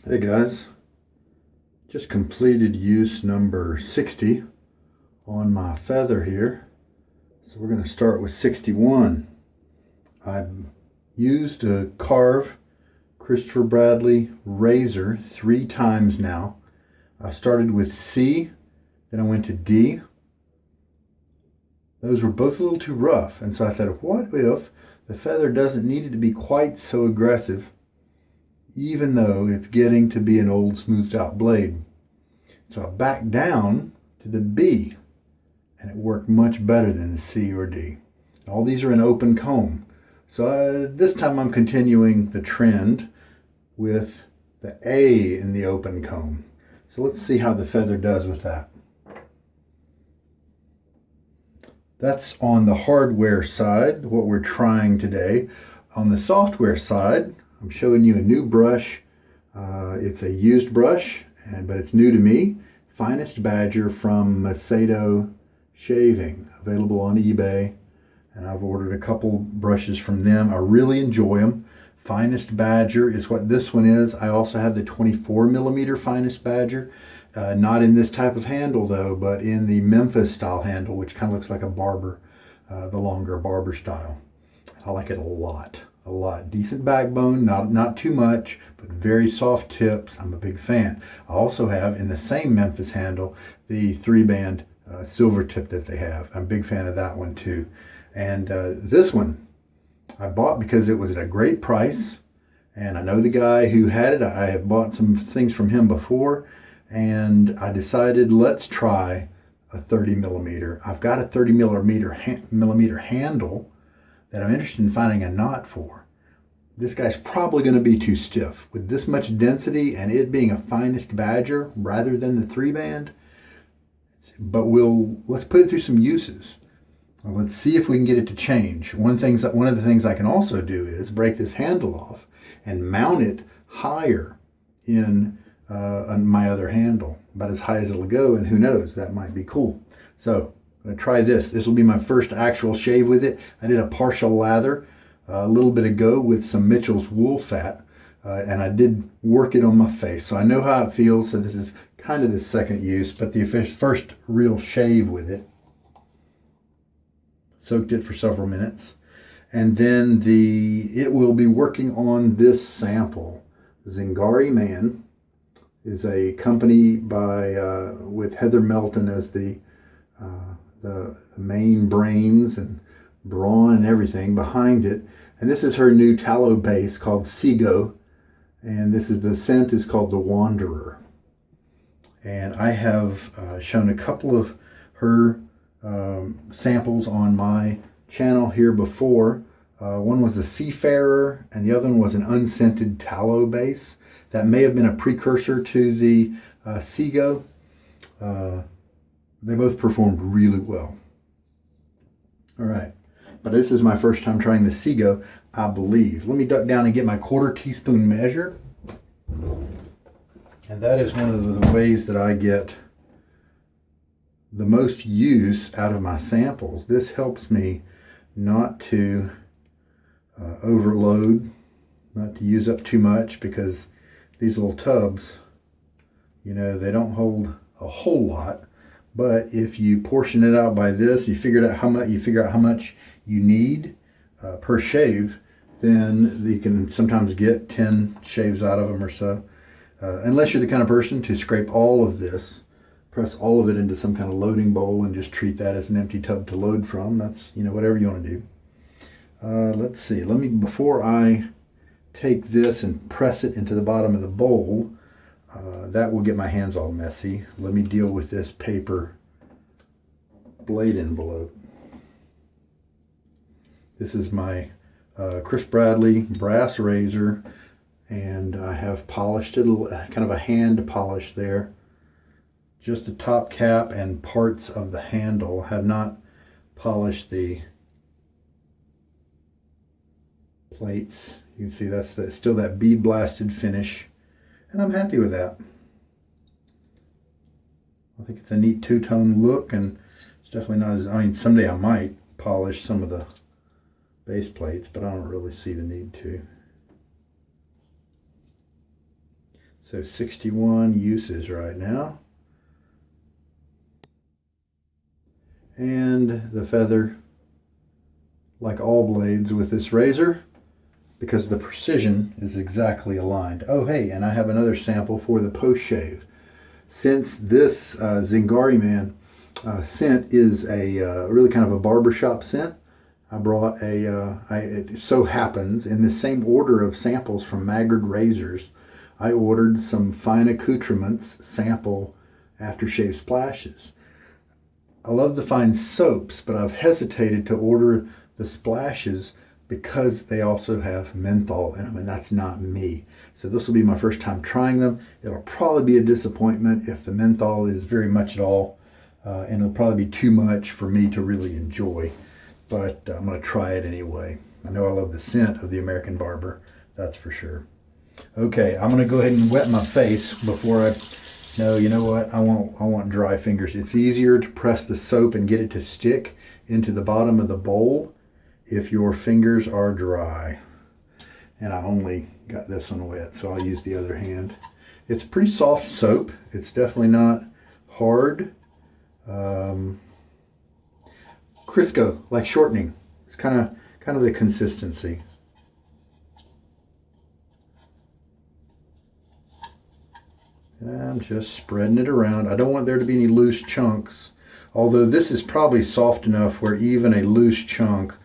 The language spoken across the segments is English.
Hey guys, just completed use number 60 on my feather here. So we're going to start with 61. I've used a Karve Christopher Bradley razor 3 times now. I started with C, then I went to D. Those were both a little too rough, and so I thought, what if the feather doesn't need it to be quite so aggressive, even though it's getting to be an old smoothed out blade. So I backed down to the B, and it worked much better than the C or D. All these are an open comb. So this time I'm continuing the trend with the A in the open comb. So let's see how the feather does with that. That's on the hardware side, what we're trying today. On the software side, I'm showing you a new brush. It's a used brush, but it's new to me. Finest Badger from Maseto Shaving, available on eBay. And I've ordered a couple brushes from them. I really enjoy them. Finest Badger is what this one is. I also have the 24mm Finest Badger. Not in this type of handle though, but in the Memphis style handle, which kind of looks like a barber, the longer barber style. I like it a lot. A lot. Decent backbone, not too much, but very soft tips. I'm a big fan. I also have in the same Memphis handle the 3-band silver tip that they have. I'm a big fan of that one too. And this one I bought because it was at a great price, and I know the guy who had it. I have bought some things from him before, and I decided let's try a 30mm. I've got a 30mm handle that I'm interested in finding a knot for. This guy's probably going to be too stiff. With this much density and it being a Finest Badger rather than the 3-band, but let's put it through some uses. Let's see if we can get it to change. One of the things I can also do is break this handle off and mount it higher on my other handle, about as high as it'll go, and who knows, that might be cool. So I'm going to try this. This will be my first actual shave with it. I did a partial lather a little bit ago with some Mitchell's wool fat, and I did work it on my face, so I know how it feels. So this is kind of the second use, but the first real shave with it. Soaked it for several minutes, and then it will be working on this sample. Zingari Man is a company with Heather Melton as the main brains and brawn and everything behind it. And this is her new tallow base called Sego, and the scent is called the Wanderer. And I have shown a couple of her samples on my channel here before. One was a Seafarer, and the other one was an unscented tallow base. That may have been a precursor to the Sego. They both performed really well. All right, but this is my first time trying the Sego, I believe. Let me duck down and get my 1/4 teaspoon measure. And that is one of the ways that I get the most use out of my samples. This helps me not to overload, not to use up too much, because these little tubs, they don't hold a whole lot. But if you portion it out by this, you figure out how much you need per shave, then you can sometimes get 10 shaves out of them or so. Unless you're the kind of person to scrape all of this, press all of it into some kind of loading bowl and just treat that as an empty tub to load from. That's, whatever you want to do. Let's see. Before I take this and press it into the bottom of the bowl, that will get my hands all messy. Let me deal with this paper blade envelope. This is my Chris Bradley brass razor, and I have polished it, kind of a hand polish there. Just the top cap and parts of the handle. Have not polished the plates. You can see that's still that bead blasted finish, and I'm happy with that. I think it's a neat two-tone look, and it's definitely not someday I might polish some of the base plates, but I don't really see the need to. So 61 uses right now. And the feather, like all blades with this razor, because the precision is exactly aligned. Oh hey, and I have another sample for the post shave. Since this Zingari Man scent is a really kind of a barbershop scent, I brought it so happens in the same order of samples from Maggard Razors, I ordered some fine accoutrements sample aftershave splashes. I love the fine soaps, but I've hesitated to order the splashes because they also have menthol in them, and that's not me. So this will be my first time trying them. It'll probably be a disappointment if the menthol is very much at all, and it'll probably be too much for me to really enjoy. But I'm going to try it anyway. I know I love the scent of the American Barber, that's for sure. Okay, I'm going to go ahead and wet my face before I... No, you know what? I want dry fingers. It's easier to press the soap and get it to stick into the bottom of the bowl if your fingers are dry. And I only got this one wet, so I'll use the other hand. It's pretty soft soap. It's definitely not hard. Crisco, like shortening. It's kind of the consistency. And I'm just spreading it around. I don't want there to be any loose chunks, although this is probably soft enough where even a loose chunk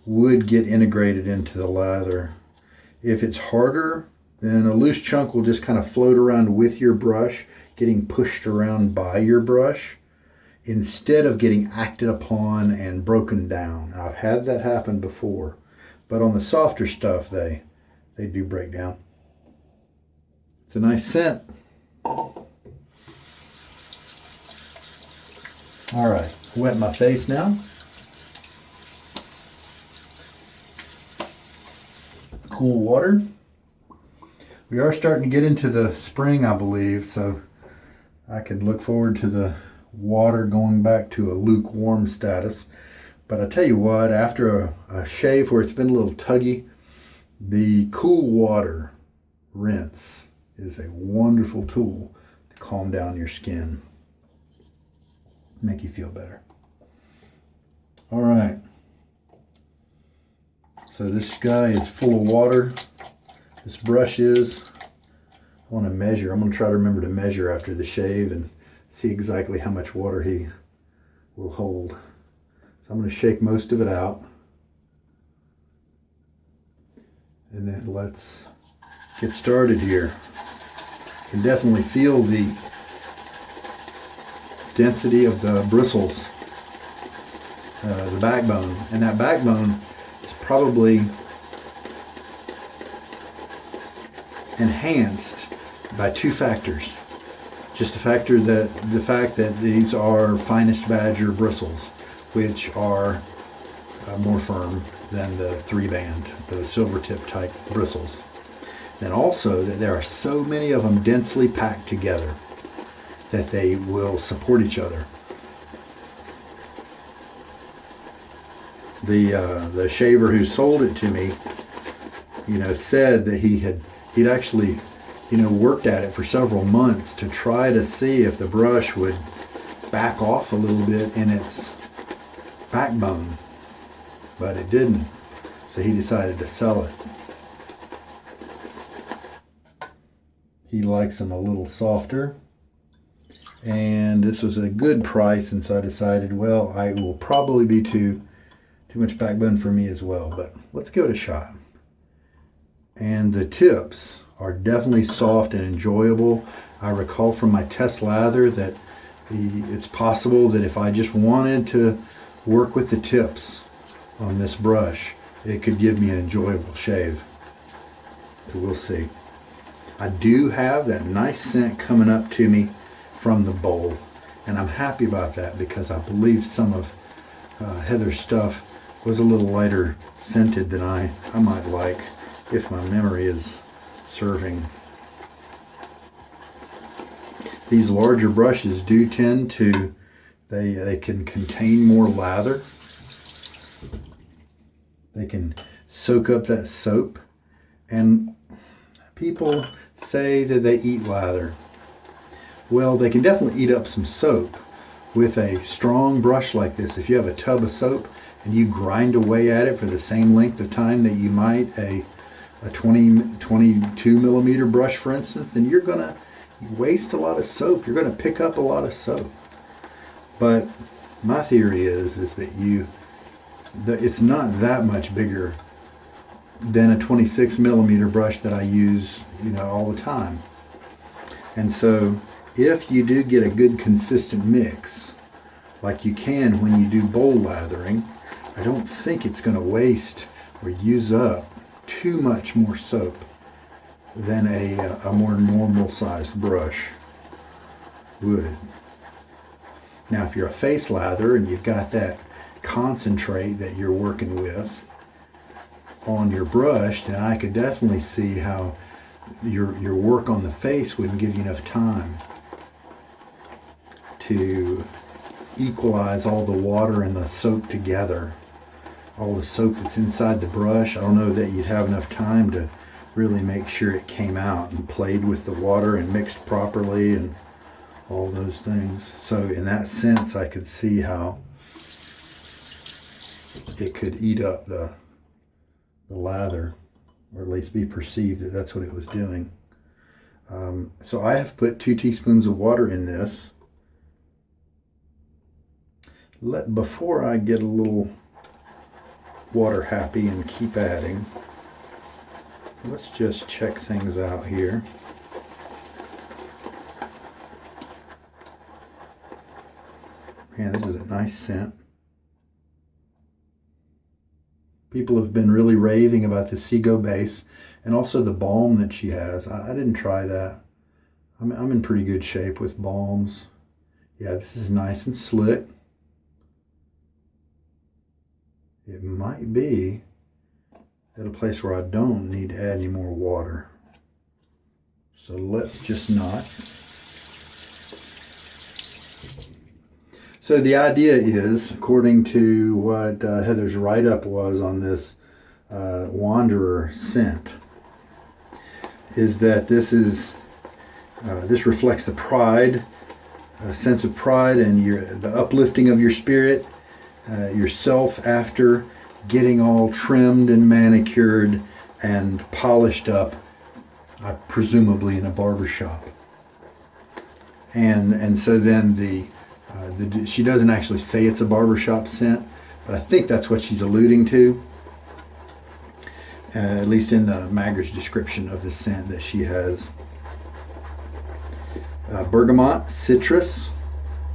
would get integrated into the lather. If it's harder, then a loose chunk will just kind of float around with your brush, getting pushed around by your brush, instead of getting acted upon and broken down. I've had that happen before, but on the softer stuff, they do break down. It's a nice scent. All right, wet my face now. Cool water. We are starting to get into the spring, I believe, so I can look forward to the water going back to a lukewarm status. But I tell you what, after a shave where it's been a little tuggy, the cool water rinse is a wonderful tool to calm down your skin, make you feel better. All right, so this guy is full of water. This brush is. I want to measure. I'm going to try to remember to measure after the shave and see exactly how much water he will hold. So I'm going to shake most of it out, and then let's get started here. You can definitely feel the density of the bristles, the backbone, and that backbone is probably enhanced by two factors. Just the fact that these are finest badger bristles, which are more firm than the 3-band, the silver tip type bristles. And also that there are so many of them densely packed together that they will support each other. The shaver who sold it to me, said that he'd actually, worked at it for several months to try to see if the brush would back off a little bit in its backbone, but it didn't. So he decided to sell it. He likes them a little softer, and this was a good price, and so I decided, well, I will probably be too much backbone for me as well, but let's give it a shot. And the tips are definitely soft and enjoyable. I recall from my test lather that it's possible that if I just wanted to work with the tips on this brush, it could give me an enjoyable shave. So we'll see. I do have that nice scent coming up to me from the bowl, and I'm happy about that because I believe some of Heather's stuff was a little lighter scented than I might like, if my memory is serving. These larger brushes do tend to, they can contain more lather. They can soak up that soap, and People say that they eat lather. Well, they can definitely eat up some soap with a strong brush like this. If you have a tub of soap and you grind away at it for the same length of time that you might a 22 millimeter brush, for instance, then you're gonna waste a lot of soap. You're gonna pick up a lot of soap. But my theory is that it's not that much bigger than a 26 millimeter brush that I use, all the time. And so if you do get a good consistent mix, like you can when you do bowl lathering, I don't think it's going to waste or use up too much more soap than a more normal sized brush would. Now, if you're a face lather and you've got that concentrate that you're working with on your brush, then I could definitely see how your work on the face wouldn't give you enough time to equalize all the water and the soap together. All the soap that's inside the brush, I don't know that you'd have enough time to really make sure it came out and played with the water and mixed properly and all those things. So in that sense, I could see how it could eat up the lather, or at least be perceived that that's what it was doing. So I have put 2 teaspoons of water in this. Before I get a little water happy and keep adding, let's just check things out here. Man, this is a nice scent. People have been really raving about the Sego base and also the balm that she has. I didn't try that. I'm in pretty good shape with balms. Yeah, this is nice and slick. It might be at a place where I don't need to add any more water. So let's just not. So the idea is, according to what Heather's write-up was on this Wanderer scent, is that this reflects the pride, a sense of pride, and the uplifting of your spirit, yourself after getting all trimmed and manicured and polished up, presumably in a barbershop. And so then she doesn't actually say it's a barbershop scent, but I think that's what she's alluding to, at least in the Magger's description of the scent that she has. Bergamot, citrus,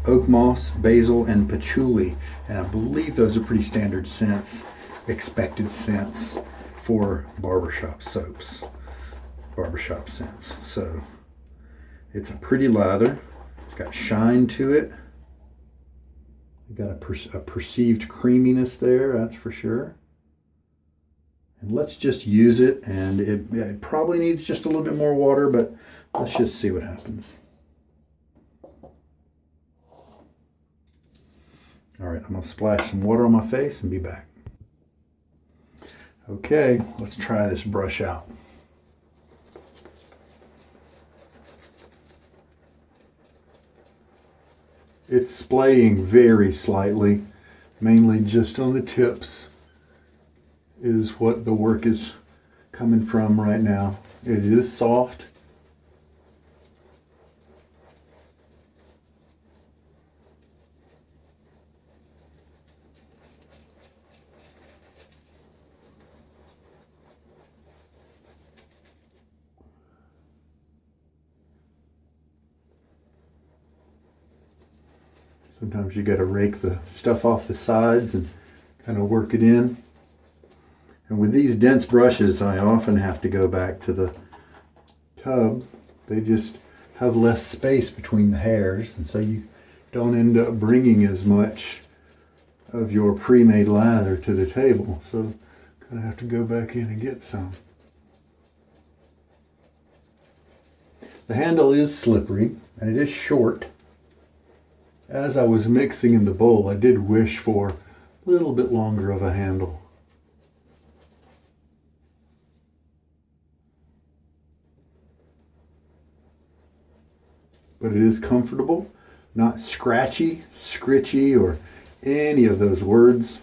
Oakmoss, Basil, and Patchouli. And I believe those are pretty standard scents, expected scents for barbershop soaps, barbershop scents. So it's a pretty lather. It's got shine to it. Got a perceived creaminess there, that's for sure. And let's just use it, and it probably needs just a little bit more water, but let's just see what happens. All right, I'm going to splash some water on my face and be back. Okay, let's try this brush out. It's splaying very slightly, mainly just on the tips is what the work is coming from right now. It is soft. Sometimes you got to rake the stuff off the sides and kind of work it in. And with these dense brushes, I often have to go back to the tub. They just have less space between the hairs, and so you don't end up bringing as much of your pre-made lather to the table. So kind of have to go back in and get some. The handle is slippery, and it is short. As I was mixing in the bowl, I did wish for a little bit longer of a handle. but it is comfortable, not scratchy, scritchy, or any of those words.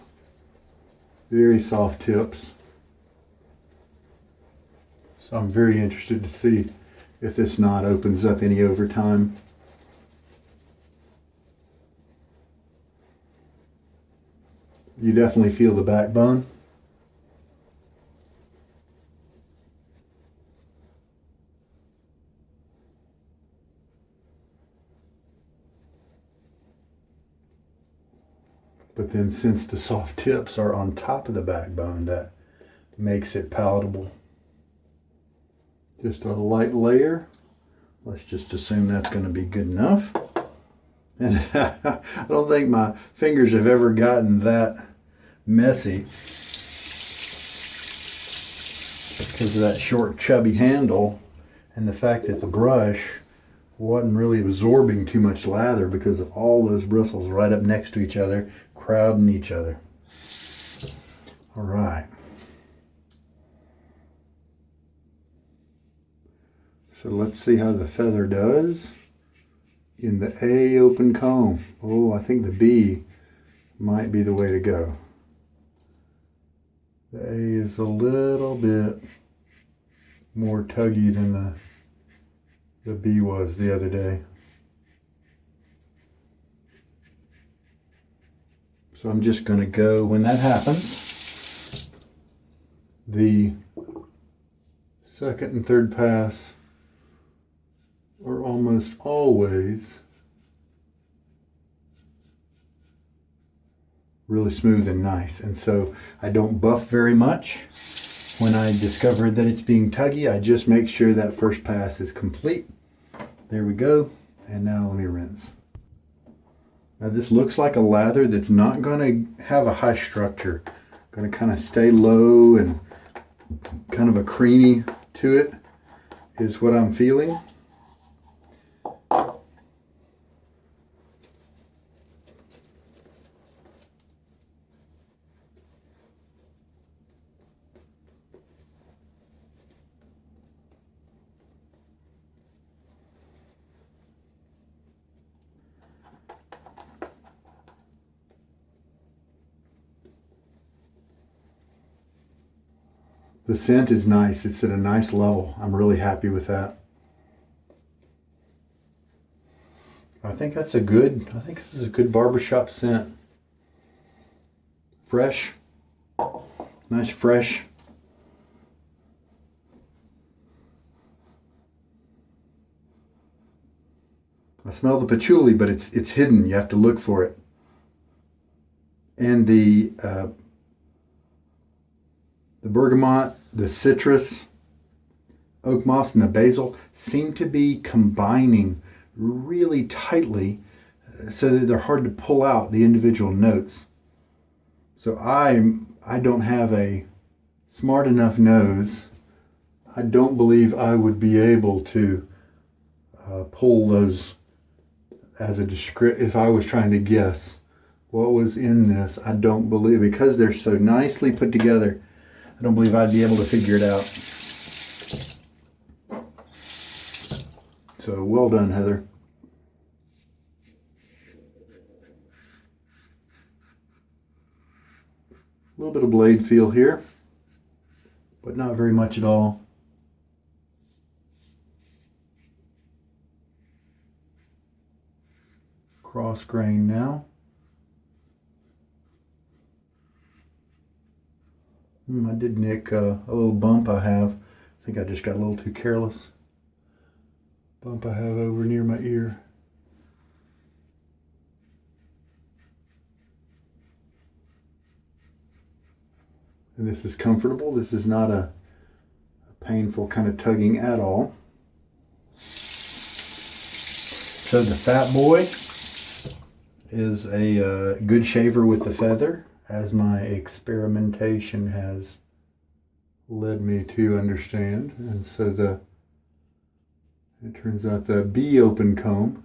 Very soft tips. So I'm very interested to see if this knot opens up any over time. You definitely feel the backbone. But then since the soft tips are on top of the backbone, that makes it palatable. Just a light layer. Let's just assume that's going to be good enough. And I don't think my fingers have ever gotten that messy because of that short chubby handle and the fact that the brush wasn't really absorbing too much lather because of all those bristles right up next to each other, crowding each other. All right. So let's see how the feather does in the A open comb. Oh, I think the B might be the way to go. The A is a little bit more tuggy than the B was the other day. So I'm just going to go, when that happens, the second and third pass are almost always really smooth and nice. And so I don't buff very much. When I discover that it's being tuggy, I just make sure that first pass is complete. There we go. And now let me rinse. Now this looks like a lather that's not going to have a high structure. Going to kind of stay low and kind of a creamy to it is what I'm feeling. The scent is nice. It's at a nice level. I'm really happy with that. I think this is a good barbershop scent. Fresh. Nice fresh. I smell the patchouli, but it's hidden. You have to look for it. And the bergamot, the citrus, Oakmoss, and the basil seem to be combining really tightly so that they're hard to pull out the individual notes. So I don't have a smart enough nose. I don't believe I would be able to pull those as a description. If I was trying to guess what was in this, I don't believe, because they're so nicely put together, I don't believe I'd be able to figure it out. So well done, Heather. A little bit of blade feel here, but not very much at all. Cross grain now. I did nick a little bump I have. I think I just got a little too careless. Bump I have over near my ear. And this is comfortable. This is not a painful kind of tugging at all. So the Fat Boy is a good shaver with the feather, as my experimentation has led me to understand. And so it turns out the B open comb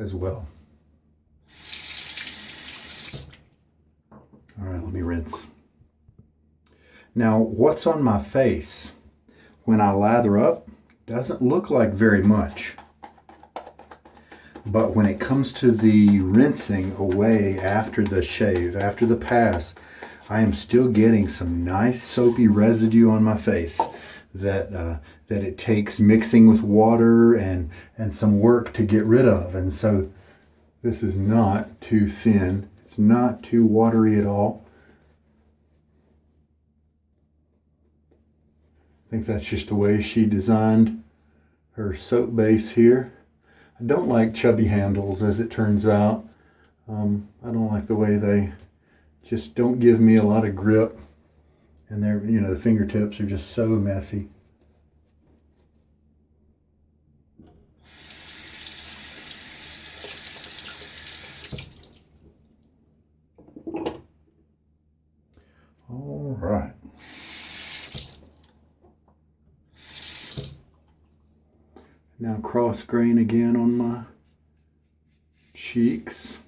as well. All right, let me rinse. Now, what's on my face when I lather up doesn't look like very much. But when it comes to the rinsing away after the shave, after the pass, I am still getting some nice soapy residue on my face that it takes mixing with water and some work to get rid of. And so this is not too thin. It's not too watery at all. I think that's just the way she designed her soap base here. I don't like chubby handles, as it turns out. I don't like the way they just don't give me a lot of grip, and they're, you know, the fingertips are just so messy. All right. Now cross grain again on my cheeks.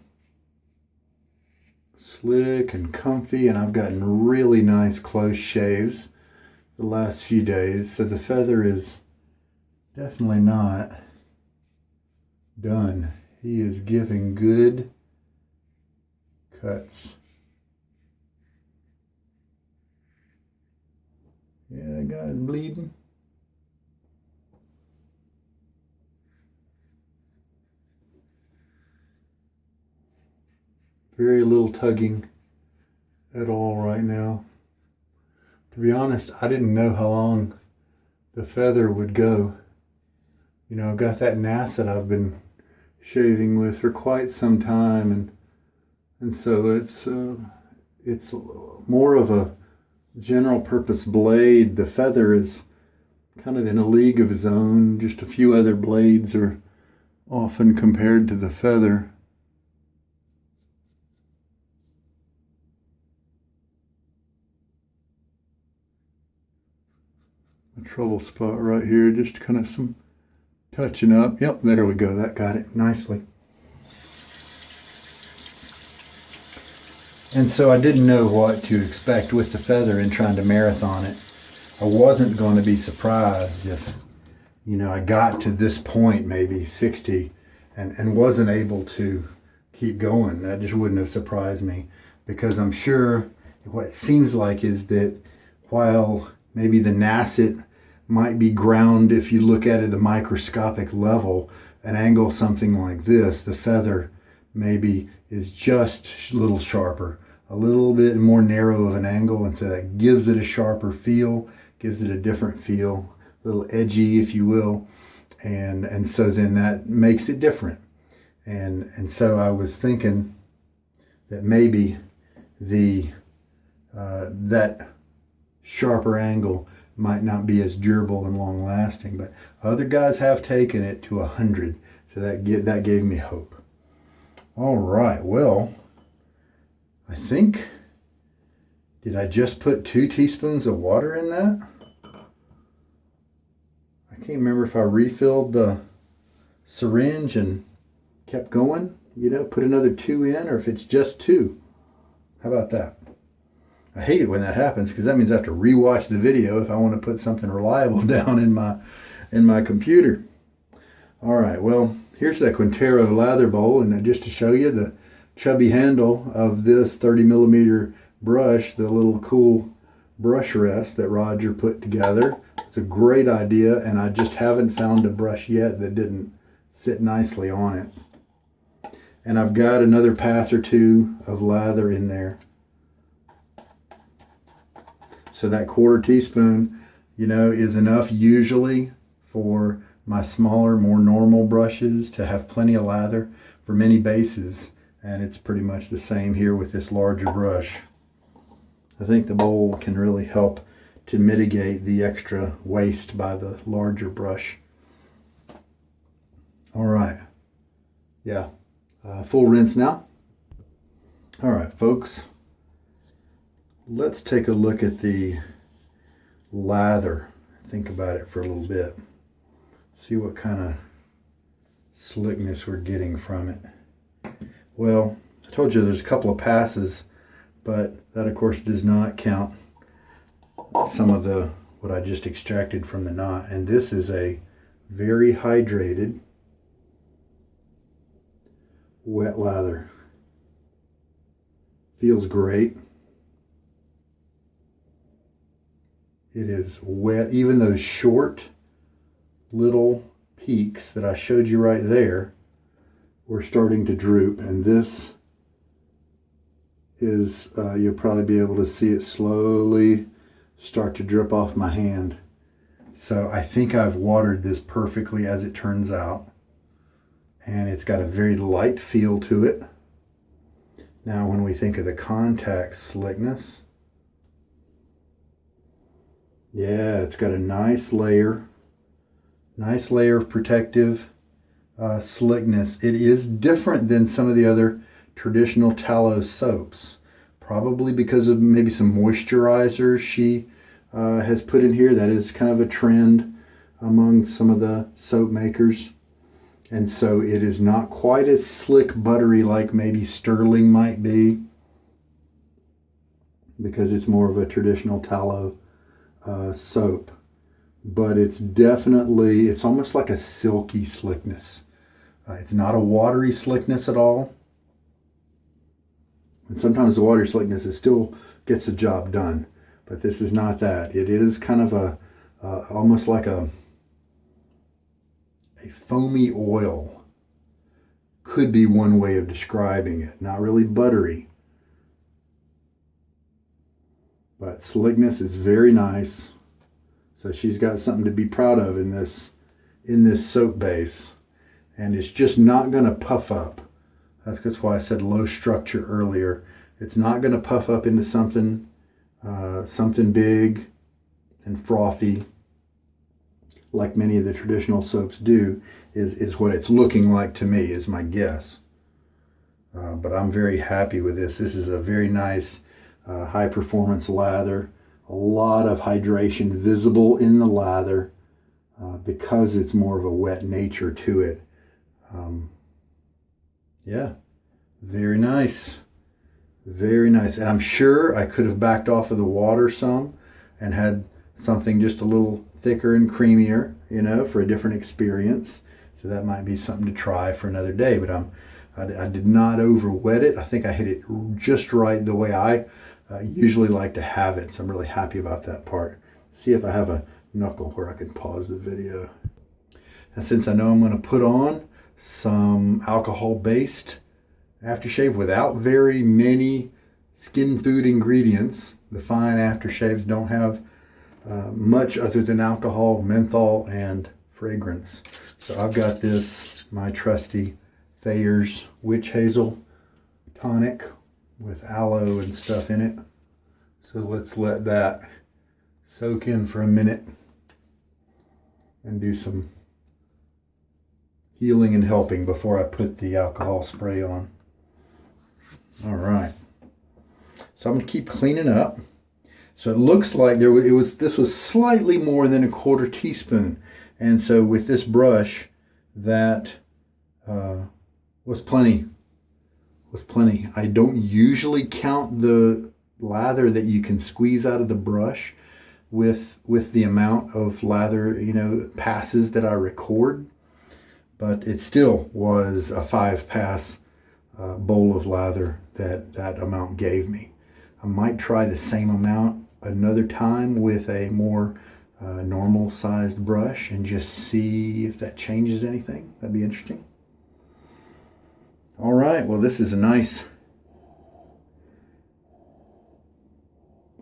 Slick and comfy, and I've gotten really nice close shaves the last few days, so the feather is definitely not done. He is giving good cuts. Yeah, that guy's bleeding. Very little tugging at all right now. To be honest, I didn't know how long the feather would go. You know, I've got that nass that I've been shaving with for quite some time, and so it's more of a general purpose blade. The feather is kind of in a league of his own. Just a few other blades are often compared to the feather. A trouble spot right here, just kind of some touching up. Yep, there we go. That got it nicely. And so I didn't know what to expect with the feather in trying to marathon it. I wasn't going to be surprised if, you know, I got to this point, maybe 60, and wasn't able to keep going. That just wouldn't have surprised me, because I'm sure what it seems like is that while maybe the nasset might be ground, if you look at it at the microscopic level, an angle something like this, the feather maybe is just a little sharper, a little bit more narrow of an angle, and so that gives it a sharper feel, gives it a different feel, a little edgy, if you will, and so then that makes it different. And so I was thinking that maybe the that sharper angle might not be as durable and long lasting, but other guys have taken it to 100, so that gave me hope. All right, well, I think, did I just put 2 teaspoons of water in that? I can't remember if I refilled the syringe and kept going, you know, put another 2 in, or if it's just 2. How about that? I hate it when that happens, because that means I have to rewatch the video if I want to put something reliable down in my computer. All right, well, here's that Quintero lather bowl, and just to show you the chubby handle of this 30 millimeter brush, the little cool brush rest that Roger put together. It's a great idea, and I just haven't found a brush yet that didn't sit nicely on it. And I've got another pass or 2 of lather in there. So that 1/4 teaspoon, you know, is enough usually for my smaller, more normal brushes to have plenty of lather for many bases. And it's pretty much the same here with this larger brush. I think the bowl can really help to mitigate the extra waste by the larger brush. All right. Yeah. Full rinse now. All right, folks. Let's take a look at the lather. Think about it for a little bit. See what kind of slickness we're getting from it. Well, I told you there's a couple of passes, but that of course does not count some of what I just extracted from the knot. And this is a very hydrated wet lather. Feels great. It is wet. Even those short little peaks that I showed you right there were starting to droop, and this is, you'll probably be able to see it slowly start to drip off my hand. So I think I've watered this perfectly, as it turns out, and it's got a very light feel to it. Now when we think of the contact slickness, yeah, it's got a nice layer of protective slickness. It is different than some of the other traditional tallow soaps, probably because of maybe some moisturizers she has put in here. That is kind of a trend among some of the soap makers. And so it is not quite as slick, buttery like maybe Sterling might be, because it's more of a traditional tallow soap. But it's definitely, it's almost like a silky slickness. It's not a watery slickness at all. And sometimes the watery slickness still gets the job done. But this is not that. It is kind of a, almost like a foamy oil. Could be one way of describing it. Not really buttery. But slickness is very nice. So she's got something to be proud of in this soap base. And it's just not going to puff up. That's why I said low structure earlier. It's not going to puff up into something big and frothy like many of the traditional soaps do, is what it's looking like to me, is my guess. But I'm very happy with this. This is a very nice high performance lather. A lot of hydration visible in the lather because it's more of a wet nature to it. Yeah, very nice. Very nice. And I'm sure I could have backed off of the water some and had something just a little thicker and creamier, you know, for a different experience. So that might be something to try for another day. But I did not over wet it. I think I hit it just right the way I usually like to have it. So I'm really happy about that part. See if I have a knuckle where I can pause the video. And since I know I'm going to put on some alcohol-based aftershave without very many skin food ingredients, the fine aftershaves don't have much other than alcohol, menthol, and fragrance. So I've got this, my trusty Thayer's Witch Hazel tonic with aloe and stuff in it. So let's let that soak in for a minute and do some healing and helping before I put the alcohol spray on. All right. So I'm going to keep cleaning up. So it looks like this was slightly more than a quarter teaspoon. And so with this brush, that was plenty. I don't usually count the lather that you can squeeze out of the brush with the amount of lather, you know, passes that I record. But it still was a 5-pass bowl of lather that amount gave me. I might try the same amount another time with a more normal sized brush and just see if that changes anything. That'd be interesting. All right, well, this is a nice,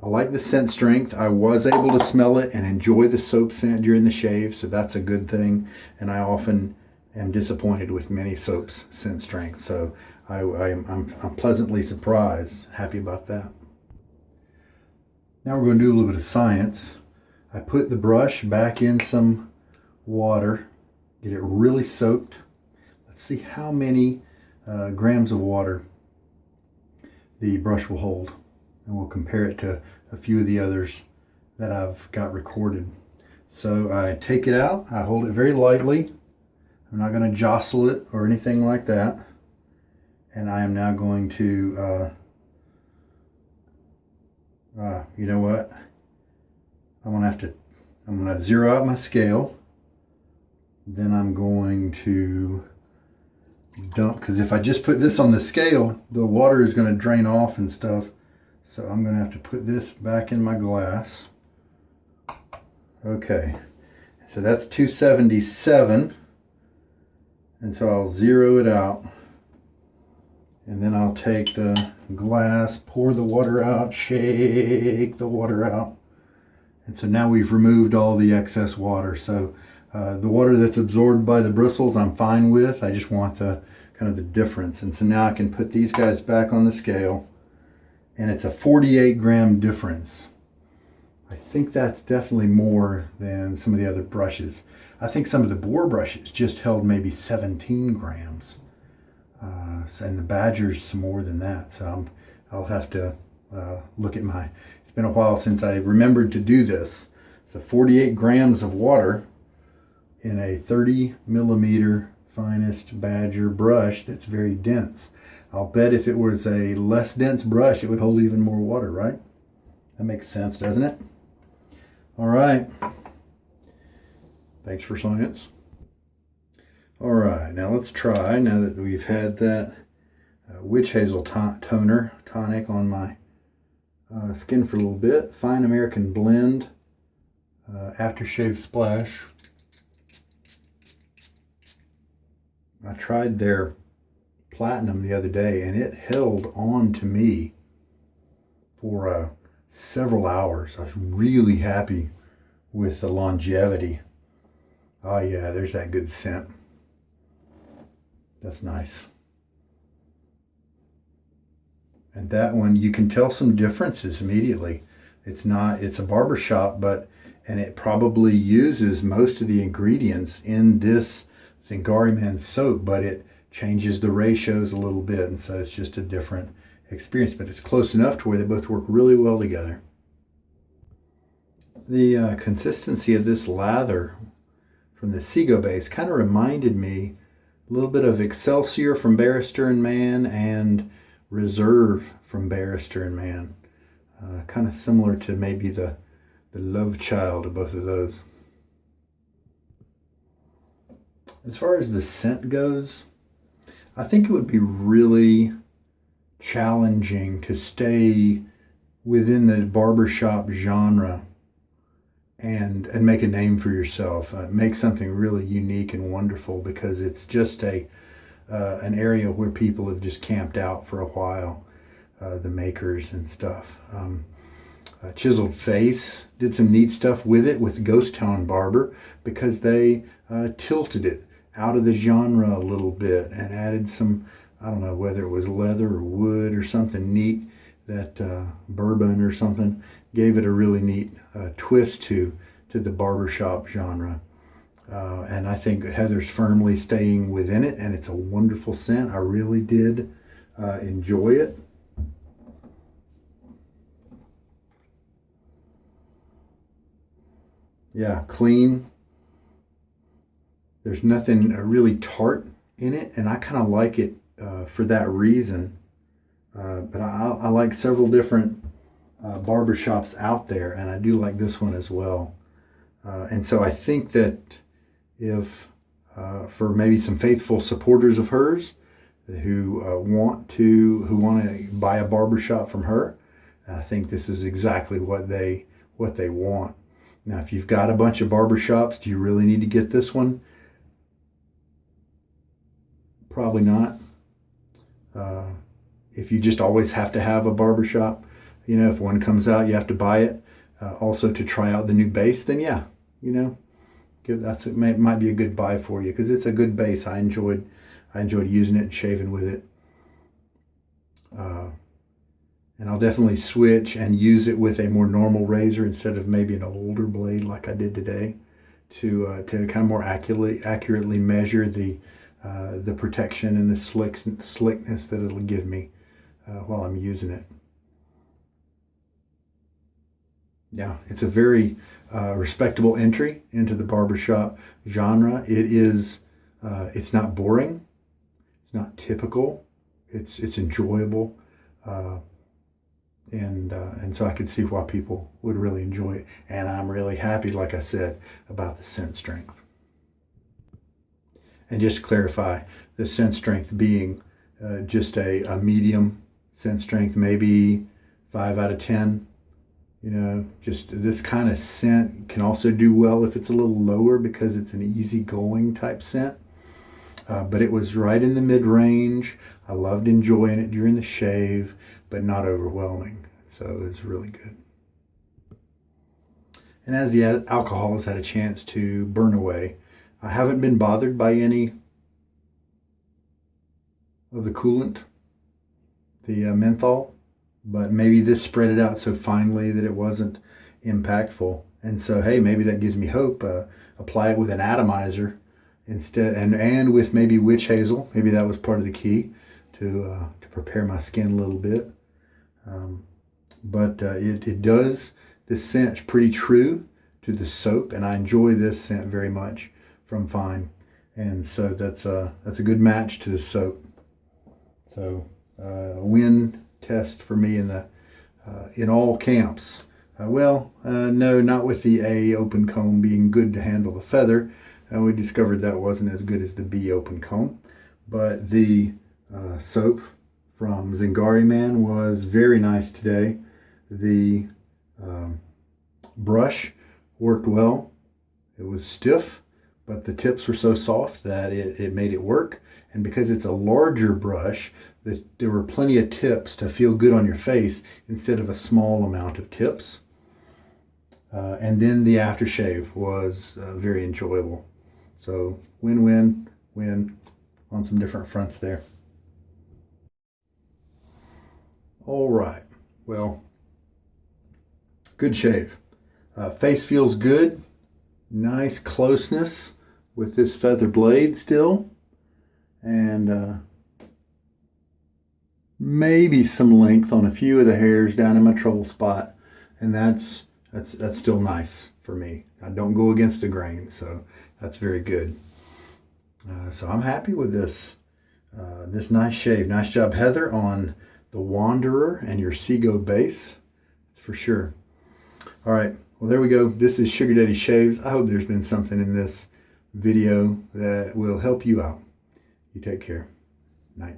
I like the scent strength. I was able to smell it and enjoy the soap scent during the shave, so that's a good thing. And I often am disappointed with many soaps' scent strength, so I'm pleasantly surprised, happy about that. Now we're going to do a little bit of science. I put the brush back in some water, get it really soaked. Let's see how many grams of water the brush will hold, and we'll compare it to a few of the others that I've got recorded. So I take it out, I hold it very lightly. I'm not going to jostle it or anything like that. And I am now going to, you know what? I'm going to zero out my scale. Then I'm going to dump, because if I just put this on the scale, the water is going to drain off and stuff. So I'm going to have to put this back in my glass. Okay, so that's 277. And so I'll zero it out. And then I'll take the glass, pour the water out, shake the water out. And so now we've removed all the excess water. So the water that's absorbed by the bristles I'm fine with. I just want the kind of the difference. And so now I can put these guys back on the scale, and it's a 48 gram difference. I think that's definitely more than some of the other brushes. I think some of the boar brushes just held maybe 17 grams. And the Badger's some more than that. So I'll have to look at my, it's been a while since I remembered to do this. So 48 grams of water in a 30 millimeter finest Badger brush that's very dense. I'll bet if it was a less dense brush, it would hold even more water, right? That makes sense, doesn't it? All right. Thanks for science. All right, now let's try, now that we've had that witch hazel toner tonic on my skin for a little bit, Fine American Blend aftershave splash. I tried their platinum the other day, and it held on to me for several hours. I was really happy with the longevity. Oh yeah, there's that good scent. That's nice. And that one, you can tell some differences immediately. It's a barbershop, and it probably uses most of the ingredients in this Zingari Man soap, but it changes the ratios a little bit, and so it's just a different experience, but it's close enough to where they both work really well together. The consistency of this lather from the Sego base kind of reminded me a little bit of Excelsior from Barrister and Man and Reserve from Barrister and Man. Kind of similar to maybe the love child of both of those. As far as the scent goes, I think it would be really challenging to stay within the barbershop genre and make a name for yourself. Make something really unique and wonderful, because it's just an area where people have just camped out for a while, the makers and stuff. Chiseled Face did some neat stuff with it with Ghost Town Barber, because they tilted it out of the genre a little bit and added some, I don't know whether it was leather or wood or something neat, that bourbon or something, gave it a really neat twist to the barbershop genre. And I think Heather's firmly staying within it, and it's a wonderful scent. I really did enjoy it. Yeah, clean. There's nothing really tart in it, and I kind of like it for that reason. But I like several different barbershops out there, and I do like this one as well. And so I think that if for maybe some faithful supporters of hers who want to buy a barbershop from her, I think this is exactly what they want. Now, if you've got a bunch of barbershops, do you really need to get this one? Probably not. If you just always have to have a barbershop, if one comes out, you have to buy it. Also to try out the new base, then yeah, it might be a good buy for you, because it's a good base. I enjoyed using it and shaving with it. And I'll definitely switch and use it with a more normal razor instead of maybe an older blade like I did today, to kind of more accurately measure the protection and the slickness that it'll give me while I'm using it. Yeah, it's a very respectable entry into the barbershop genre. It's not boring. It's not typical. It's enjoyable. And so I could see why people would really enjoy it. And I'm really happy, like I said, about the scent strength. And just to clarify, the scent strength being just a medium scent strength, maybe 5 out of 10. You know, just this kind of scent can also do well if it's a little lower because it's an easygoing type scent. But it was right in the mid-range. I loved enjoying it during the shave, but not overwhelming. So it was really good. And as the alcohol has had a chance to burn away, I haven't been bothered by any of the coolant, the menthol, but maybe this spread it out so finely that it wasn't impactful. And so, hey, maybe that gives me hope. Apply it with an atomizer instead, and with maybe witch hazel. Maybe that was part of the key to prepare my skin a little bit. But it does, this scent's pretty true to the soap, and I enjoy this scent very much from Fine. And so that's a good match to the soap. So a win test for me in all camps. No, not with the A open comb being good to handle the feather. We discovered that wasn't as good as the B open comb. But the soap from Zingari Man was very nice today. The brush worked well. It was stiff, but the tips were so soft that it made it work. And because it's a larger brush, there were plenty of tips to feel good on your face instead of a small amount of tips. And then the aftershave was very enjoyable. So win-win, win on some different fronts there. All right, well, good shave. Face feels good. Nice closeness with this feather blade still. And maybe some length on a few of the hairs down in my trouble spot. And that's still nice for me. I don't go against the grain, so that's very good. So I'm happy with this nice shave. Nice job, Heather, on the Wanderer and your Sego base, for sure. All right, well, there we go. This is Sugar Daddy Shaves. I hope there's been something in this video that will help you out. You take care. Night.